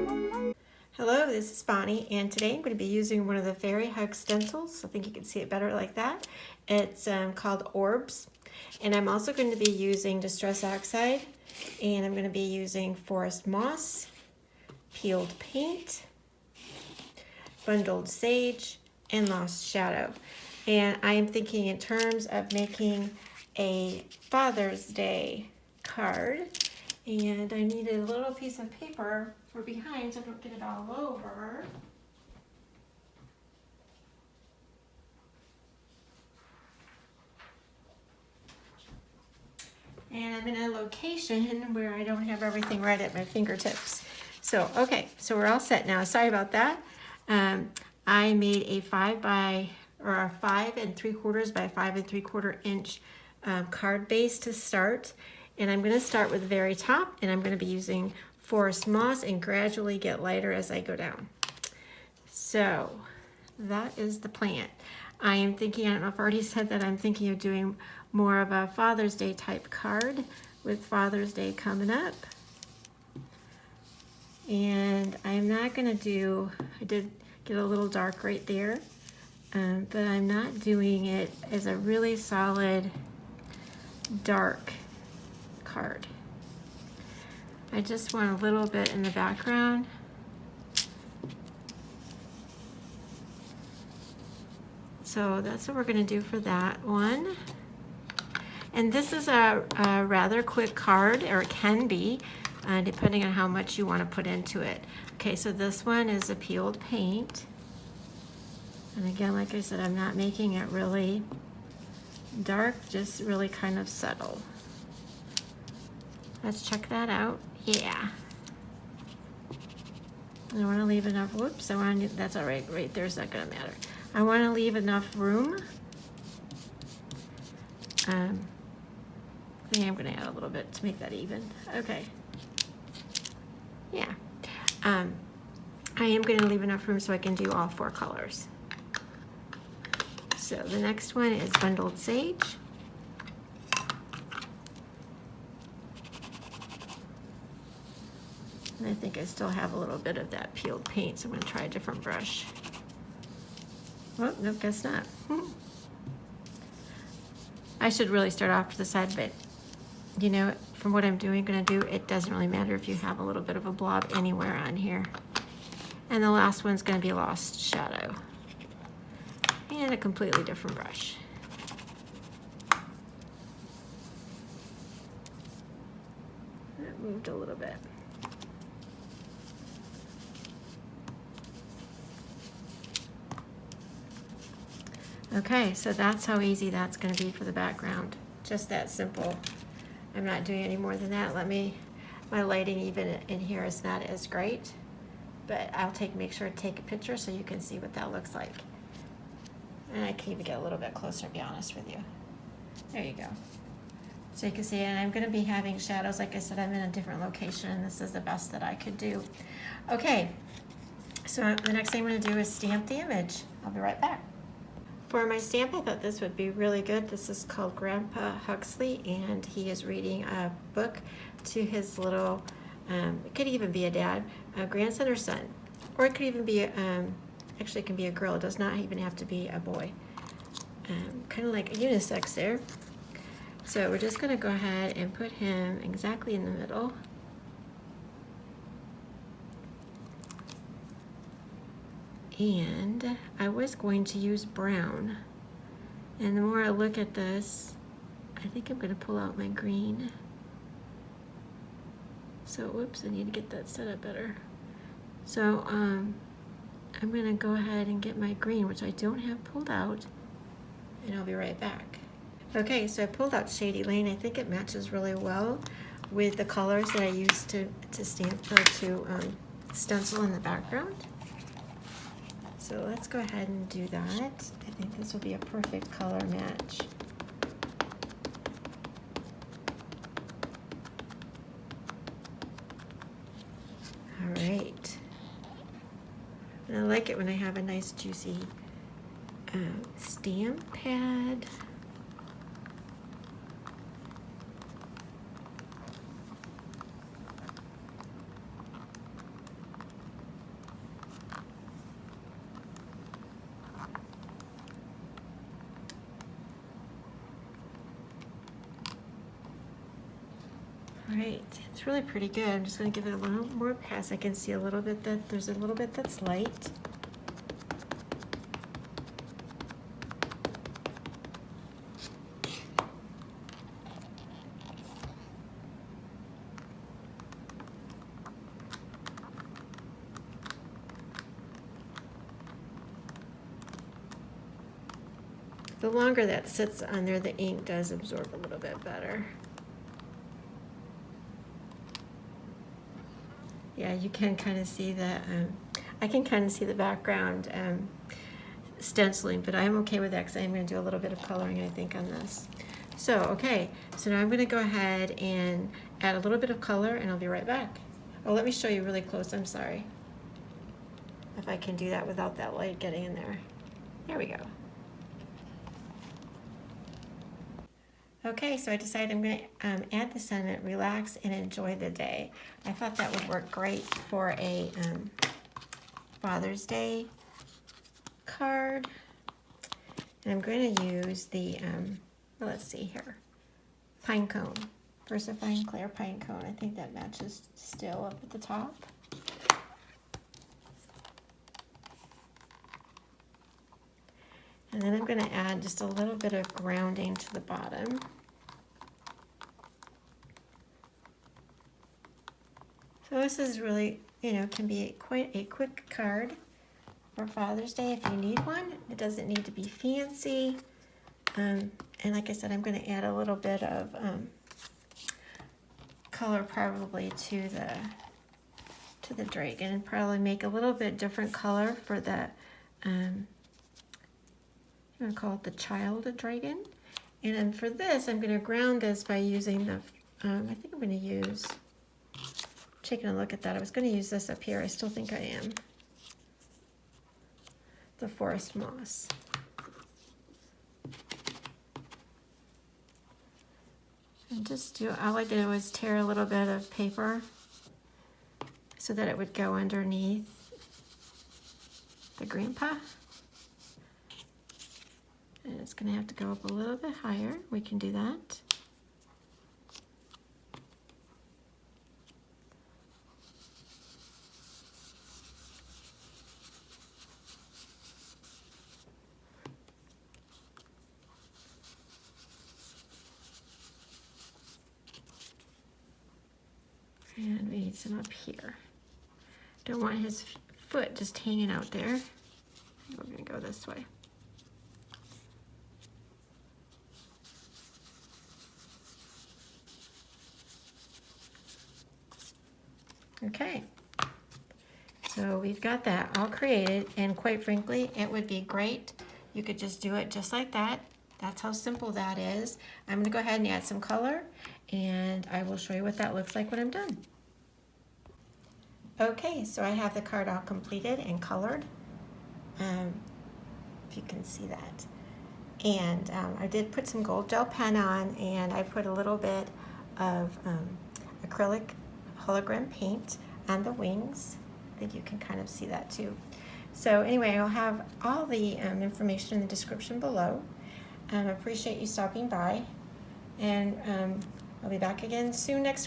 Hello, this is Bonnie, and today I'm going to be using one of the Fairy Hug stencils. I think you can see it better like that. It's called Orbs, and I'm also going to be using Distress Oxide, and I'm going to be using Forest Moss, Peeled Paint, Bundled Sage, and Lost Shadow. And I am thinking in terms of making a Father's Day card, and I needed a little piece of paper for behind so I don't get it all over. And I'm in a location where I don't have everything right at my fingertips. So, okay, so we're all set now. Sorry about that. I made a 5 3/4 by 5 3/4 inch card base to start. And I'm going to start with the very top, and I'm going to be using Forest Moss and gradually get lighter as I go down. So that is the plan. I am thinking, I don't know if I already said that, I'm thinking of doing more of a Father's Day type card with Father's Day coming up. And I'm not going to do, I did get a little dark right there, but I'm not doing it as a really solid dark card. I just want a little bit in the background. So that's what we're going to do for that one. And this is a rather quick card, or it can be, depending on how much you want to put into it. Okay, so this one is a peeled paint. And again, like I said, I'm not making it really dark, just really kind of subtle. Let's check that out. Yeah. I want to leave enough, whoops, that's all right, right there's not going to matter. I want to leave enough room. I think I'm going to add a little bit to make that even. Okay. Yeah. I am going to leave enough room so I can do all 4 colors. So the next one is Bundled Sage. And I think I still have a little bit of that peeled paint, so I'm going to try a different brush. Oh, nope, guess not. I should really start off to the side, but you know, from what I'm going to do, it doesn't really matter if you have a little bit of a blob anywhere on here. And the last one's going to be Lost Shadow. And a completely different brush. That moved a little bit. Okay, so that's how easy that's going to be for the background. Just that simple. I'm not doing any more than that. My lighting even in here is not as great, but I'll make sure to take a picture so you can see what that looks like. And I can even get a little bit closer, to be honest with you. There you go. So you can see, and I'm going to be having shadows. Like I said, I'm in a different location, and this is the best that I could do. Okay, so the next thing I'm going to do is stamp the image. I'll be right back. For my stamp, I thought this would be really good. This is called Grandpa Huxley, and he is reading a book to his little, it could even be a dad, a grandson or son, or it could even be, actually it can be a girl. It does not even have to be a boy. Kind of like a unisex there. So we're just going to go ahead and put him exactly in the middle. And I was going to use brown, and the more I look at this, I think I'm going to pull out my green. So whoops, I need to get that set up better. So I'm going to go ahead and get my green, which I don't have pulled out, and I'll be right back. Okay, so I pulled out Shady Lane. I think it matches really well with the colors that I used to stamp or to stencil in the background. So let's go ahead and do that. I think this will be a perfect color match. All right. And I like it when I have a nice juicy stamp pad. All right, it's really pretty good. I'm just going to give it a little more pass. I can see a little bit that there's a little bit that's light. The longer that sits on there, the ink does absorb a little bit better. Yeah, you can kind of see the, I can kind of see the background stenciling, but I'm okay with that because I'm going to do a little bit of coloring, I think, on this. So, okay, so now I'm going to go ahead and add a little bit of color, and I'll be right back. Oh, let me show you really close, I'm sorry. If I can do that without that light getting in there. There we go. Okay, so I decided I'm going to add the sentiment, relax and enjoy the day. I thought that would work great for a Father's Day card. And I'm going to use the, well, let's see here, pine cone, VersaFine Clear Pine Cone. I think that matches still up at the top. And then I'm going to add just a little bit of grounding to the bottom. So this is really, you know, can be quite a quick card for Father's Day if you need one. It doesn't need to be fancy. And like I said, I'm going to add a little bit of color probably to the dragon, and probably make a little bit different color for the I'm going to call it the child dragon. And then for this, I'm going to ground this by using the, I think I'm going to use, taking a look at that, I was going to use this up here. I still think I am. The forest moss. And just do, all I did was tear a little bit of paper so that it would go underneath the grandpa. And it's going to have to go up a little bit higher. We can do that. And we need some up here. Don't want his foot just hanging out there. We're going to go this way. Okay, so we've got that all created, and quite frankly, it would be great. You could just do it just like that. That's how simple that is. I'm going to go ahead and add some color, and I will show you what that looks like when I'm done. Okay, so I have the card all completed and colored, if you can see that. And I did put some gold gel pen on, and I put a little bit of acrylic hologram paint on the wings. I think you can kind of see that too. So anyway, I'll have all the information in the description below. I appreciate you stopping by, and I'll be back again soon next week.